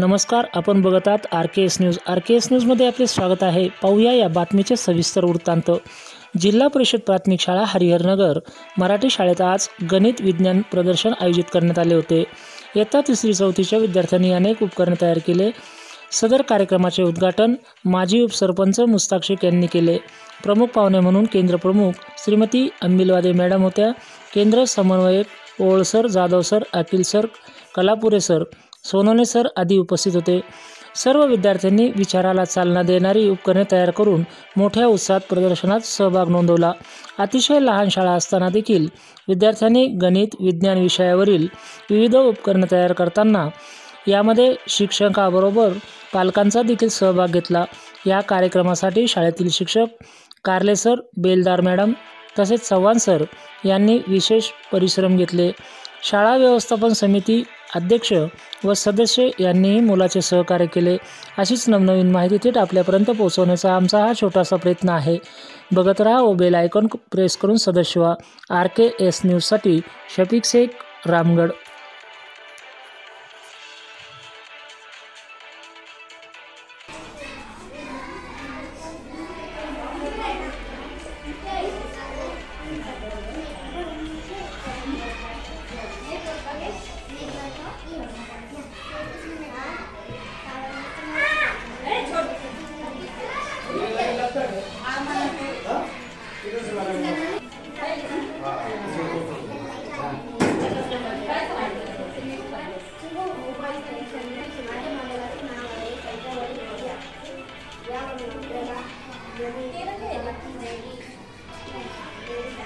नमस्कार, आपण बघत आहात RKS न्यूज। RKS न्यूजमध्ये आपले स्वागत आहे। पाहूया या बातमीचे सविस्तर वृत्तांत। जिल्हा परिषद प्राथमिक शाळा हरिहरनगर मराठी शाळेत आज गणित विज्ञान प्रदर्शन आयोजित करण्यात आले होते। इयत्ता 3री-4थीच्या विद्यार्थ्यांनी अनेक उपकरणे तयार केले। सदर कार्यक्रमाचे उद्घाटन माजी उपसरपंच मुस्ताक शेख यांनी केले। प्रमुख पाहुणे म्हणून केंद्र प्रमुख श्रीमती अंबिलवादे मॅडम होत्या। केंद्र समन्वयक ओळ सर, जाधव सर, अखिल सर, कलापुरे सर, सोनवणे सर आदी उपस्थित होते। सर्व विद्यार्थ्यांनी विचाराला चालना देणारी उपकरणे तयार करून मोठ्या उत्साहात प्रदर्शनात सहभाग नोंदवला। अतिशय लहान शाळा असताना देखील विद्यार्थ्यांनी गणित विज्ञान विषयावरील विविध उपकरणे तयार करताना यामध्ये शिक्षकाबरोबर पालकांचा देखील सहभाग घेतला। या कार्यक्रमासाठी शाळेतील शिक्षक कारले सर, बेलदार मॅडम तसेच चव्हाण सर यांनी विशेष परिश्रम घेतले। शाळा व्यवस्थापन समिती अध्यक्ष व सदस्य यांनीही मुलाचे सहकार्य केले। अशीच नवनवीन माहिती थेट आपल्यापर्यंत पोहोचवण्याचा आमचा हा छोटासा प्रयत्न आहे। बघत राहा व बेल आयकॉन प्रेस करून सदस्य व्हा। RKS न्यूजसाठी शफिक शेख, रामगड।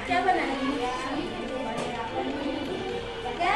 क्या बनाएंगे? क्या